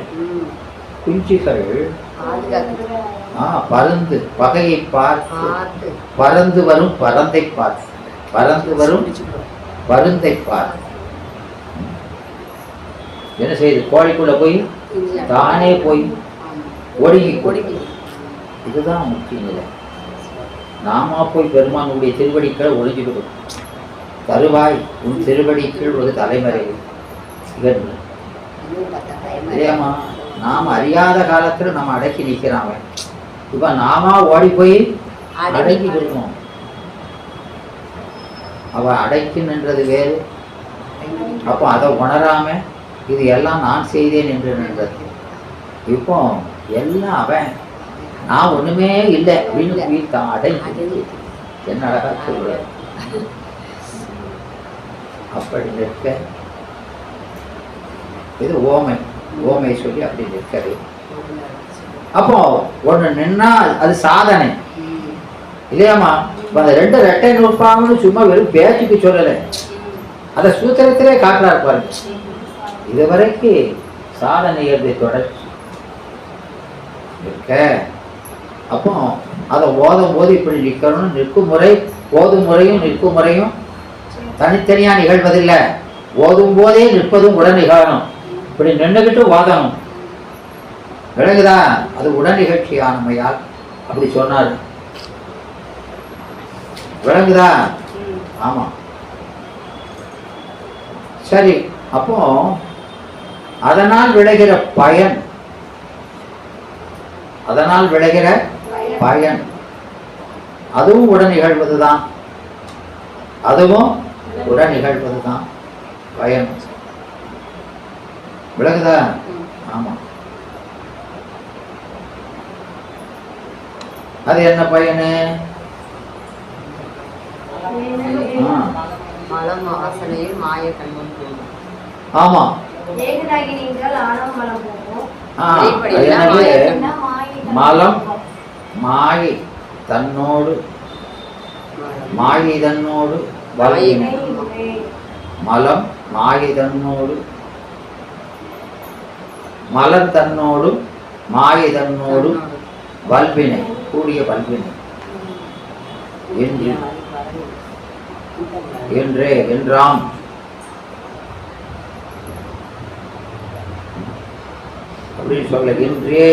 பருந்து பகையை பார்த்து பறந்து வரும் பறந்தை பார்த்து பறந்து வரும் பருந்தை பார்த்து என்ன செய்யுது? கோழிக்குள்ள போய் தானே போய் ஒடுங்கி. இதுதான் முக்கிய நிலை. நாம போய் பெருமானுடைய திருவடிக்கள் ஒழுங்கிவிடும். தருவாய் உன் திருவடிக்குள் ஒரு தலைமறை இல்லையாமா? நாம் அறியாத காலத்துல நம்ம அடக்கி நிற்கிறான். இப்ப நாம ஓடி போய் அடக்கி விடணும். அவ அடக்கி நின்றது வேறு. அப்போ அதை உணராம இது எல்லாம் நான் செய்தேன் என்று நின்றது. இப்போ எல்லாம் அவன், நான் ஒண்ணுமே இல்லை அப்படின்னு வீட்டான் அடங்கி. என்ன அழகா சொல்ற. அப்படி நிற்க இது ஓமை சொல்லி அப்படி நிற்கிறது. அப்போ ஒண்ணு நின்னா அது சாதனை இல்லையாமா? அந்த 2 ரெட்டை நூற்பாங்கன்னு சும்மா வெறும் பேச்சுக்கு சொல்லலை, அதை சூத்திரத்திலே காட்டுறா இருப்பாரு. இதுவரைக்கு சாதனையை தொடர்ச்சி இருக்க. அப்போ அதை ஓதும் போது இப்படி நிற்கணும். நிற்கும் முறை ஓதும் முறையும் நிற்கும் முறையும் தனித்தனியா நிகழ்வதில்லை. ஓதும் போதே நிற்பதும் உடன் நிகழணும். இப்படி நின்றுகிட்டு ஓதணும். விளங்குதா? அது உடன் நிகழ்ச்சியானமையால் அப்படி சொன்னார். விளங்குதா? ஆமா. சரி, அப்போ அதனால் விளைகிற பயன், அதனால் விளைகிற பயன் அதுவும் உடன் நிகழ்வதுதான். அதுவும் உடன் நிகழ்வதுதான் பயன். விளங்குதா? ஆமா. அது என்ன பயனு? ஆமா. மலம் மாயை தன்னோடு மாயிதன்னோடு மலம் மாயிதன்னோடு மலர் தன்னோடு மாயிதன்னோடு வல்வினை கூடிய வல்வினை என்றே என்றாம். அப்படின்னு சொல்ல என்றே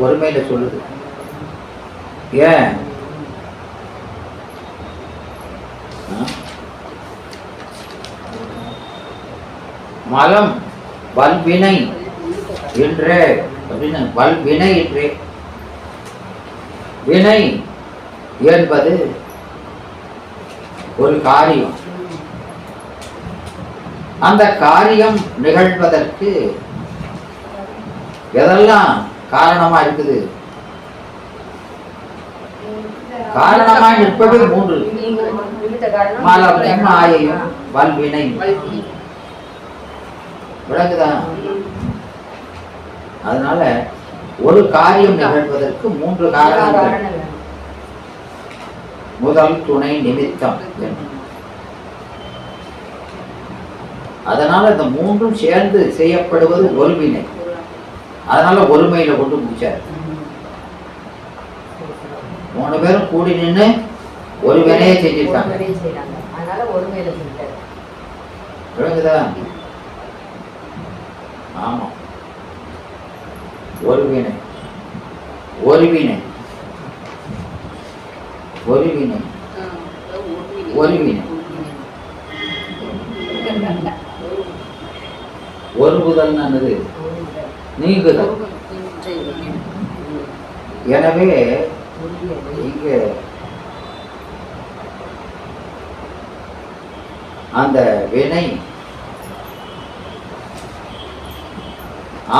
ஒருமையில சொல்லுது. ஏன்? மலம் வல்வினை என்றே அப்படின்னு வல்வினை என்றே. வினை என்பது ஒரு காரியம். அந்த காரியம் நிகழ்வதற்கு எதெல்லாம் காரணமா இருக்குது? காரணமாய் நிற்பது 3. மலம் மாயையும் வல்வினை. விளங்குதா? அதனால ஒரு காரியம் நிகழ்வதற்கு 3 காரணங்கள். முதல் துணை நிமித்தம். அதனால இந்த 3ம் சேர்ந்து செய்யப்படுவது ஒருவினை. அதனால ஒருமையில கொண்டு முடிச்சார். 3 பேரும் கூடி நின்று ஒரு வினையை செஞ்சிருக்காங்க. விளங்குதா? ஆமா. ஒருவினை ஒருவினை ஒருவினை ஒருவினை ஒருபுதல் நல்லது நீங்குதல். எனவே இங்க அந்த வினை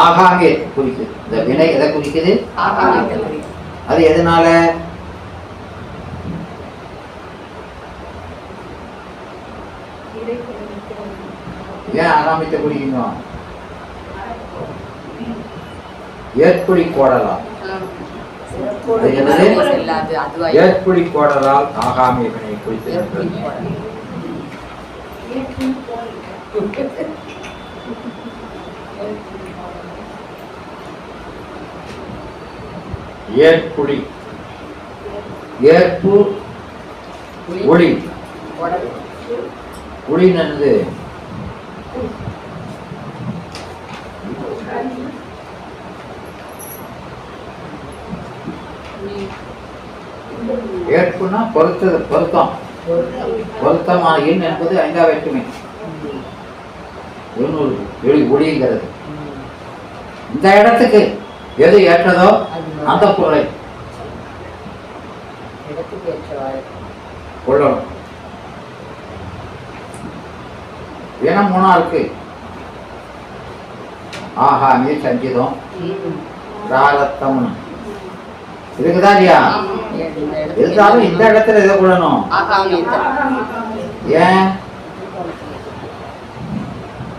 ஆகாமிய குறிக்குது. இந்த வினை எதை குறிக்குது? அது எதனால? ஏன் ஆகாமியத்தை குறிக்கணும்? ஏற்புடி கோடலாம் அது என்னது? செல்லாது அதுவா ஏற்புடி கோடலால் ஆகாமை வினை குறித்து ஏற்புடி ஏற்பு ஒளி ஒளி என்னது? ஏற்புனா பொருத்தம் பொருத்தமான எண் என்பது 5ஆம் வேற்றுமை 200 ஒளிங்கிறது. இந்த இடத்துக்கு எது ஏற்றதோ அந்த பொருளை கொள்ளணும். ஏன்னா 3 இருக்கு. ஆகாமிய சஞ்சிதம் பிராரத்தம் இருக்குதா இல்லையா? இருந்தாலும் இந்த இடத்துல எதை கொள்ளணும்? ஏன்?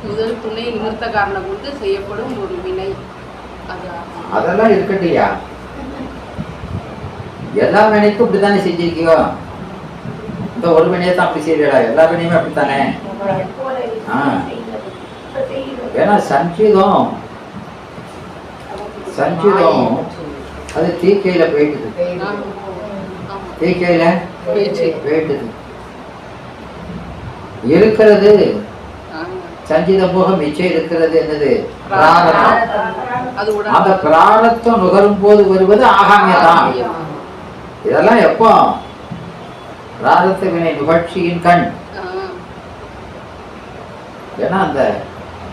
முதல் துணை நிமித்த காரணம் கொண்டு செய்யப்படும் ஒரு வினை. அதெல்லாம் இருக்கட்டியா? எல்லா வினைக்கும் இப்படித்தானே செஞ்சிருக்கியோ? இந்த ஒரு வினையை தான் அப்படி செய்யலடா, எல்லா வினையுமே அப்படித்தானே. ஏன்னா சஞ்சிதம் அது தீக்கையில போயிட்டுது. தீக்கையில போயிட்டுது இருக்கிறது. சஞ்சிதம் போக மிச்சம் இருக்கிறது என்னது? பிராரத்தம். அந்த பிராரத்தம் நுகரும் போது வருவது ஆகாமியதான். இதெல்லாம் எப்போ? பிராரத்த வினை நிகழ்ச்சியின் கண். ஏன்னா அந்த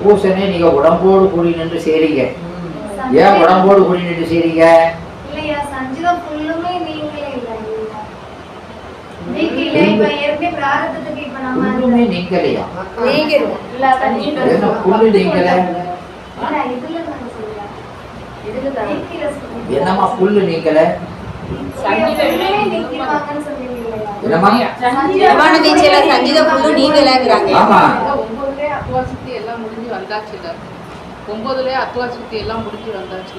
பூசனை நீங்க உடம்போடு கூடி நின்று செய்றீங்க. ஏன் உடம்போடு கூடி நின்று செய்றீங்க? புல்லுமே நீங்கலையா? என்ன புல்லு நீங்கல? என்னமா புல்லு நீங்கல? என்னமா சங்கீத புல்லு நீங்களாங்கிறாங்க. ஆமா, 9லயே அத்வாசக்தி எல்லாம் முடிஞ்சு வந்தாச்சு. 9லயே அத்வாசக்தி எல்லாம் முடிஞ்சு வந்தாச்சு.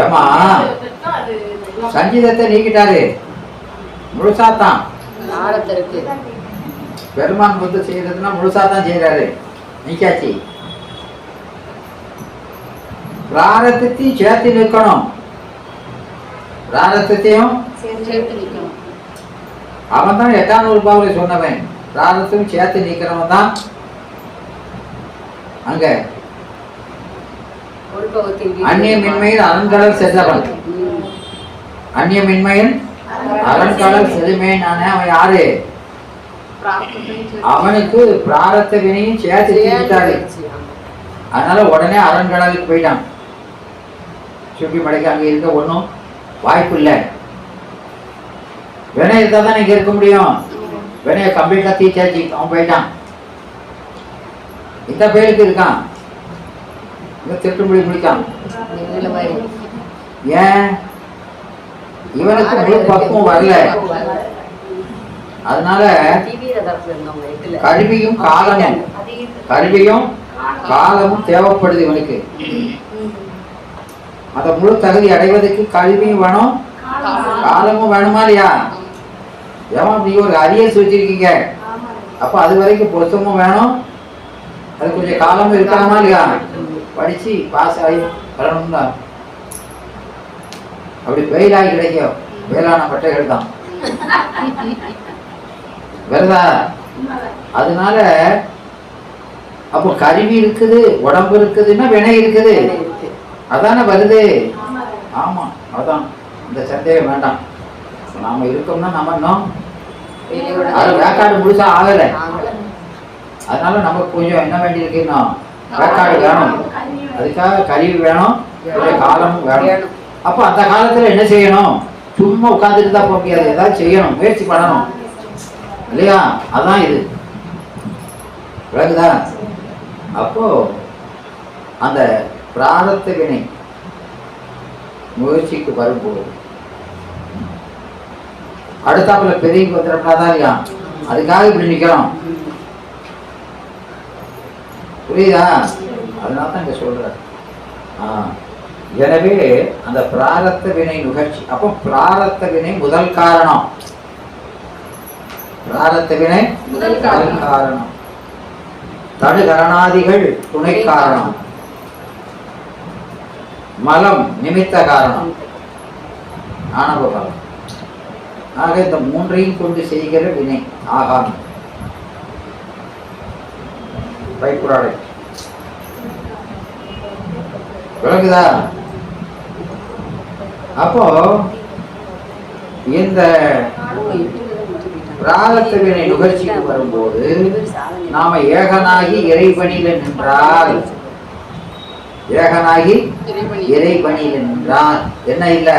ஏமா சங்கீதத்தை நீக்கிட்டாரு முழுசாத்தான். பெருமான் வந்து செய்யறதுன்னா முழுசாத்தான் செய்யறாரு. நீக்காச்சு. பிராரத்தத்தையும் சேர்த்து நிற்கணும். பிராரத்தத்தையும் சேர்த்து நிற்கணும். அவன் தான் 8ஆம் ரூபாவில் சொன்னவன். பிராரத்தையும் சேர்த்து நிற்கிறவன் தான் அங்க அந்நியமின்மையில் அரண்கடல் சென்றவன். அந்நியமின்மையில் அரண்கடல் செல்லுமேன். அவன் யாரு? அவனுக்கு பிராரத்த வினையும் சேர்த்து தீர்த்தாரு. அதனால உடனே அரண்கடலுக்கு போயிட்டான். சுட்டி மடைக்கு அங்க இருக்க ஒன்றும் வாய்ப்பு இல்லை. வினை இருந்தா தான் இங்க இருக்க முடியும். வினைய கம்ப்ளீட்டா தீச்சாச்சு. அவன் போயிட்டான். இந்த பேருக்கு இருக்கான். திருட்டுமொழி முடிக்கான். ஏன்? இவனுக்கு முழு பக்குவம் வரல. அதனால கல்வியும் காலமும் தேவைப்படுது இவனுக்கு. அத முழு தகுதி அடைவதற்கு கல்வியும் வேணும், காலமும் வேணுமா இல்லையா? ஏன் அப்படி ஒரு அரியர்ஸ் வச்சிருக்கீங்க? அப்ப அது வரைக்கும் பொருத்தமும் வேணும், அது கொஞ்சம் காலமும் இருக்கணுமா இல்லையா? படிச்சு பாஸ் ஆகி வரணும்னா அப்படி ஃபெயில் ஆகி கிடைக்கும். வேளாண் பட்டைகள் தான் வருதா? அதனால அப்போ கருவி இருக்குது, உடம்பு இருக்குதுன்னா வினை இருக்குது. அதானே வருது. ஆமா, அதான் இந்த சந்தேகம் வேண்டாம். நாம இருக்கோம்னா நம்ம இன்னும் அது வேக்காடு முழுசா ஆகலை. அதனால நமக்கு கொஞ்சம் என்ன வேண்டியிருக்குன்னா வேக்காடு வேணும். அதுக்காக கருவி வேணும், காலமும் வேணும். அப்போ அந்த காலத்துல என்ன செய்யணும்? சும்மா உட்காந்துட்டு தான் போக முடியாது. ஏதாவது செய்யணும், முயற்சி பண்ணணும் இல்லையா? அதான் இது விளங்குதா? அப்போ அந்த பிராரத்த வினை முயற்சிக்கு வரும்போது அடுத்தாப்புல பெரிய வந்துடப்படாதான் இல்லையா? அதுக்காக இப்படி நிக்கிறோம். புரியுதா? அதனால தான் இங்க சொல்ற. எனவே அந்த பிராரத்த வினை நுகர்ச்சி. அப்போ பிராரத்த வினை முதல் காரணம். பிராரத்த வினை முதல் காரணம். தடுகரணாதிகள் துணை காரணம். மலம் நிமித்த காரணம், ஆணவ மலம். ஆக இந்த மூன்றையும் கொண்டு செய்கிற வினை ஆகாமி. பைப்புராடை விளங்குதா? அப்போ இந்த பிராரத்த வினை நுகர்ச்சிக்கு வரும்போது நாம ஏகனாகி இறைபணியில நின்றால், ஏகனாகி இறைபணியில நின்றால் என்ன இல்ல?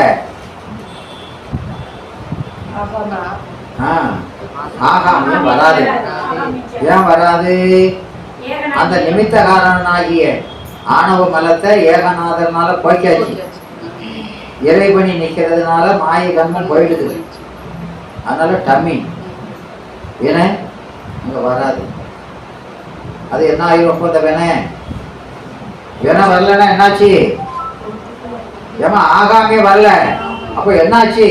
ஆகாமியம் வராது. ஏன் வராது? அந்த நிமித்த காரணனாகிய ஆணவ மலத்தை ஏகநாதனால போய்க்காச்சு. இறைபணி நிக்கிறதுனால மாய கண்மம் போயிடுது. அதனால டம்மி வின அங்க வராது. அது என்ன ஆயிரும்? அப்போ இந்த வின வரலன்னா என்னாச்சு? ஏமா ஆகாமே வரல, அப்போ என்னாச்சு?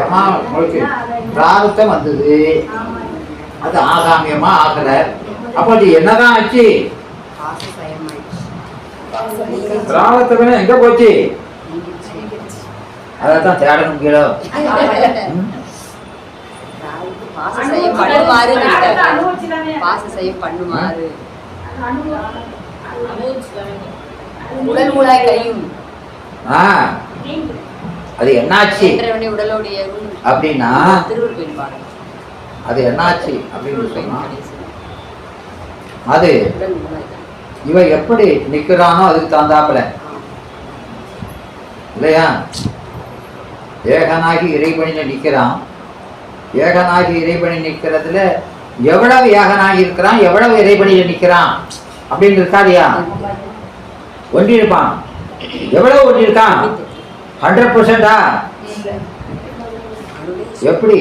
ஏமா உங்களுக்கு பிராரத்தம் வந்தது, அது ஆகாமியமா ஆகல, அப்போ அது என்னதான் ஆச்சு? பிராரத்தமே எங்க போச்சு? அதான் தேடணும் கீழே. அது என்னாச்சு அப்படின்னா, அது என்னாச்சு அப்படின்னு சொன்னா, அது இவன் எப்படி நிக்கிறானோ அதுக்கு தகுந்தாப்புல இல்லையா? ஏகனாகி இறைபணியில நிக்கிறான். ஏகனாகி இறைபணி நிக்கிறதுல எவ்வளவு ஏகனாகி இருக்கிறான், எவ்வளவு இறைபணியில நிக்கிறான் அப்படின்னு இருக்காதியா? ஒன்றி இருப்பான். எவ்வளவு ஒன்றி இருக்கான்? 100%. எப்படி?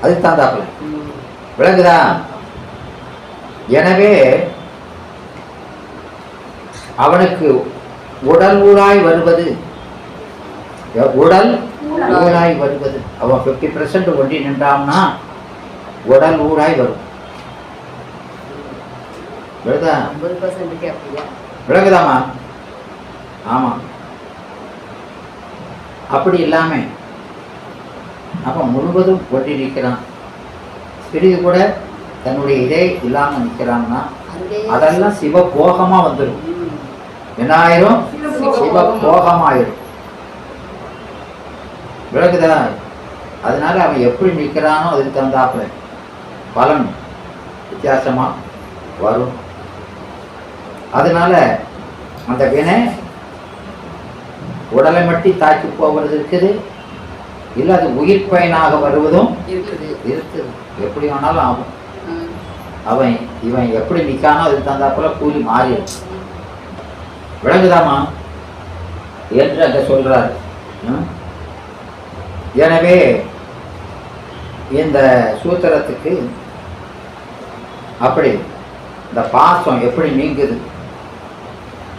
அதுக்கு தகுந்தாப்புல விளங்குதா? எனவே அவனுக்கு உடல் ஊழாய் வருவது, உடல் ஊழாய் வருவது, அவன் 50% ஒன்றி நின்றான்னா உடல் ஊழாய் வரும். விளக்குதா? விளக்குதாமா? ஆமா. அப்படி இல்லாம அப்ப முழுவதும் ஒட்டி நிற்கிறான். சிறிது கூட தன்னுடைய இதே இல்லாம நிற்கிறான்னா அதெல்லாம் சிவ போகமா வந்துடும். என்ன ஆயிரும்? சிவ போகமாயிரும். விளக்குதா? அதனால அவன் எப்படி நிற்கிறானோ அதுக்கு தகுந்தாப்புல பலன் வித்தியாசமா வரும். அதனால அந்த வினை உடலை மட்டும் தாக்கி போவது இருக்குது, இல்லை அது உயிர் பயனாக வருவதும் இருக்குது. எப்படி வேணாலும் ஆகும். இவன் எப்படி நிற்கானோ அதுக்கு தகுந்தாப்புல கூலி மாறிடும். விளங்குதாமா என்று அங்க சொல்றாரு. எனவே இந்த சூத்திரத்துக்கு அப்படி இந்த பாசம் எப்படி நீங்குது,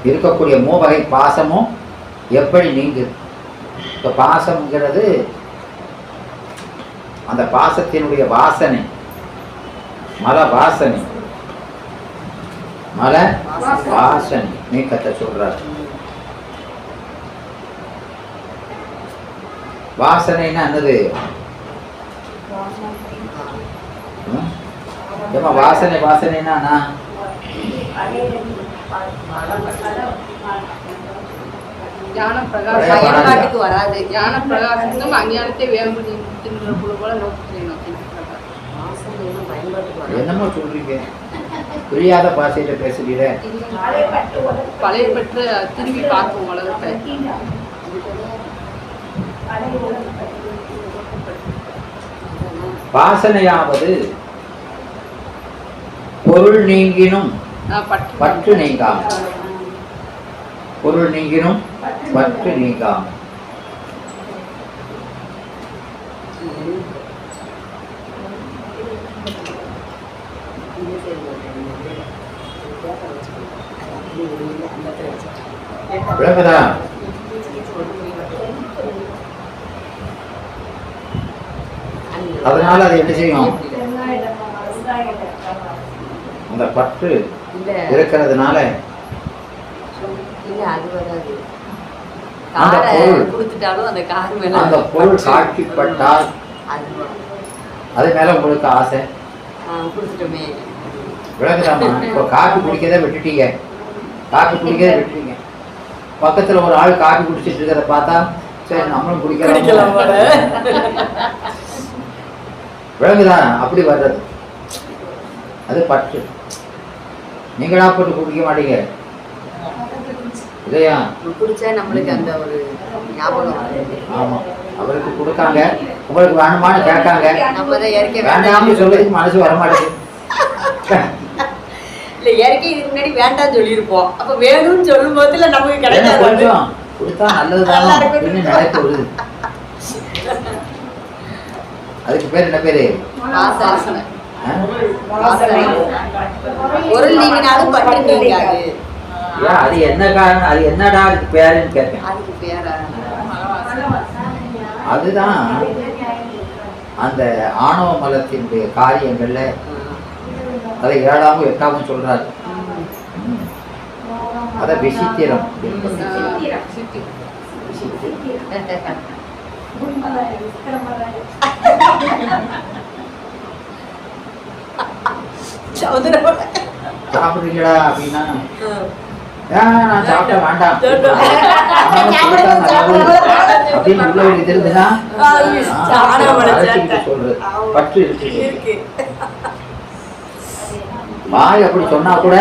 இருக்கக்கூடிய மூவகை பாசமும் எப்படி நீங்குது. இந்த பாசம்ங்கிறது அந்த பாசத்தினுடைய வாசனை, மல வாசனை, மல வாசனை நீக்கத்தை சொல்றார். வாசனைன்னா என்னது? வாசனை வாசனைனா ஞான பிரகாசத்துக்கும் அஞ்ஞானத்தை போல நோக்கி என்னமோ சொல்றீங்க, புரியாத பாஷையில பேசுறீங்க. பழைய பெற்று திரும்பி பார்க்கும் உலகத்தை. வாசனையாவது பொருள் நீங்கினும் பற்று நீங்காம, பொருள் நீங்கினும் பற்று நீங்காம. விளக்குதா? அதனால அது என்ன செய்யும்? அந்த பற்று இருக்கிறதுனால அந்த பொருள் காட்சிப்பட்டால் அது மேல உங்களுக்கு ஆசை. விளக்குதாமா? இப்போ காப்பி குடிக்கிறத விட்டுட்டீங்க, காப்பி குடிக்கிறத விட்டுட்டீங்க. பக்கத்துல ஒரு ஆள் காப்பி குடிச்சிட்டு இருக்கிறத பார்த்தா சரி நம்மளும் குடிக்கலாம். விளங்குதான்? அப்படி வர்றது அது பற்று. நீங்களா போட்டு குடிக்க மாட்டீங்க இல்லையா? குடிச்சா நம்மளுக்கு அந்த ஒரு ஞாபகம். ஆமா, அவருக்கு கொடுக்காங்க, உங்களுக்கு வேணுமான்னு கேட்காங்க, நம்ம தான் இயற்கை வேண்டாம்னு சொல்றதுக்கு மனசு வர மாட்டேங்குது. இல்ல இயற்கை இதுக்கு முன்னாடி வேண்டாம்னு சொல்லியிருப்போம், அப்ப வேணும்னு சொல்லும் போதுல நமக்கு கிடைக்காது. கொஞ்சம் கொடுத்தா நல்லதுதான் அப்படின்னு நினைப்பு வருது. அதுக்கு பேர் என்ன பேரு? வாசனை. பொருள் நீங்கினாலும் பற்று நீங்காது. அது என்ன காரணம்? அது என்னடா அதுக்கு பேருன்னு கேட்பேன். அதுக்கு பேரா? அதுதான் அந்த ஆணவ மலத்தினுடைய காரியங்கள்ல அதை 7ஆம் 8ஆம் சொல்றாரு. அத விசித்திரம். சாப்பிடுறீங்களா அப்படின்னா நான் சாப்பிட்ட வேண்டாம் அப்படின்னு உள்ள இருந்துன்னா சொல்றது பற்று இருக்கு. வாய் அப்படி சொன்னா கூட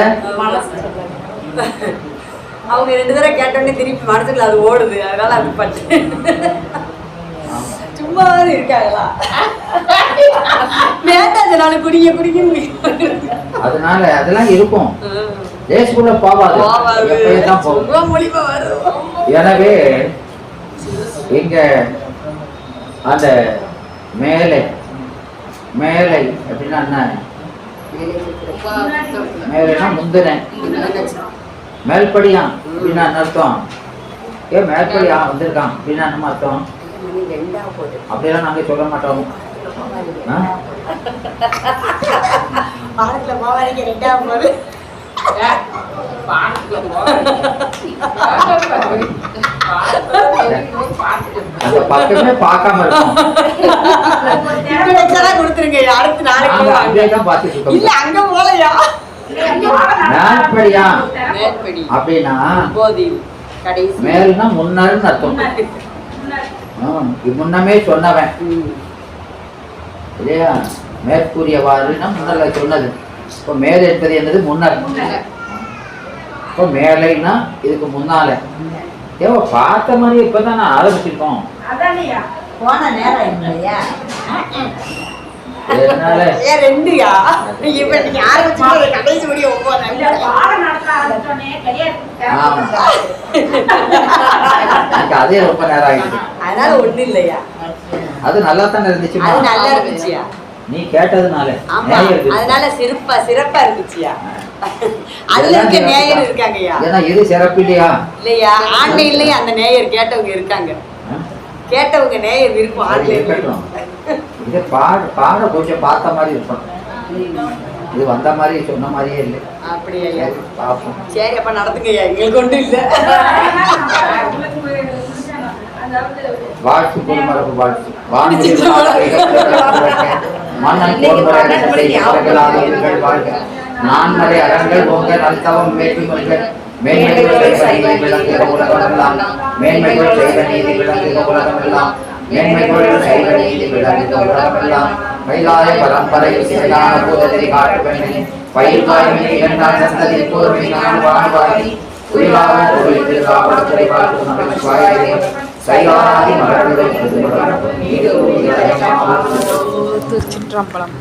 அவங்க 2 தடவை கேட்டோன்னே திருப்பி மனசுக்குள்ள அது ஓடுது, அதனால அது பற்று. சும்மா இருக்காங்களா? வேண்டாம் குடிக்க குடிக்க. அதனால அதெல்லாம் இருக்கும், தேசக்குள்ள போவாது, எப்பதான் போகும். எனவே இங்க அந்த மேலை மேலை அப்படின்னா என்ன? மேலைனா முந்தின, மேல்படியான் அப்படின்னா என்ன அர்த்தம்? ஏன் மேல்படியா வந்திருக்கான் அப்படின்னா என்ன அர்த்தம்? அப்படியெல்லாம் நாங்க சொல்ல மாட்டோம். அந்த பக்கமே பார்க்காம இருக்கும். கொடுத்துருங்க, அடுத்து நாளைக்கு பார்த்துட்டு இருக்கோம். இல்ல அங்க போலையா? மேல்படியா அப்படின்னா மேல்னா முன்னர்னு அர்த்தம். முன்னமே சொன்னவன் இல்லையா? மேற்கூறியவாறுனா முன்னல சொன்னது. இப்போ மேல் என்பது என்னது? முன்னர். இப்போ மேலைன்னா இதுக்கு முன்னால. ஏவோ பார்த்த மாதிரி இப்பதான் நான் ஆரம்பிச்சிருக்கோம். போன நேரம் இல்லையா? அதனால அதே ரொம்ப நேரம் ஆயிடுச்சு. அதனால ஒண்ணு இல்லையா? அது நல்லா தானே இருந்துச்சு. நல்லா இருந்துச்சியா? நீ கேட்டதுனால அதனால சிறப்பா இருந்துச்சியா? அதுல இருக்க நேயர் இருக்காங்கயா. ஏன்னா இது சிறப்பு இல்லையா? இல்லையா? ஆன்லைன்லயே அந்த நேயர் கேட்டவங்க இருக்காங்க, கேட்டவங்க நேயர் விருப்பம் ஆன்லைன்ல. இது பாட கொஞ்சம் பார்த்த மாதிரி இருக்கும், இது வந்த மாதிரி சொன்ன மாதிரியே இல்லை. அப்படியா? பார்ப்போம். சரி அப்ப நடத்துங்கய்யா, எங்களுக்கு ஒன்றும் இல்லை. வாழ்த்து குருமரபு வாழ்த்து மன்னன் வாழ்க. நான்மறை அறங்கள் போங்க நல்தவம் வேட்பு கொள்க. மேன்மைகள் செய்த நீதி விளங்குக உலகமெல்லாம். மேன்மைகள் செய்த நீதி விளங்குக உலகமெல்லாம். மேன்மைகள் செய்த நீதி விளங்குக உலகமெல்லாம். கைலாய பரம்பரை சிறையான பூதத்தை காட்டு பெண்ணை பயிர்வாய்மை இரண்டாம் சந்ததி போர்வை நான் வாழ்வாய் உயிராக பொருள் திருக்காவலத்துறை வாழ்த்து நமச்சிவாய. சைலாதி மலர்களை திருச்சிற்றம்பலம்.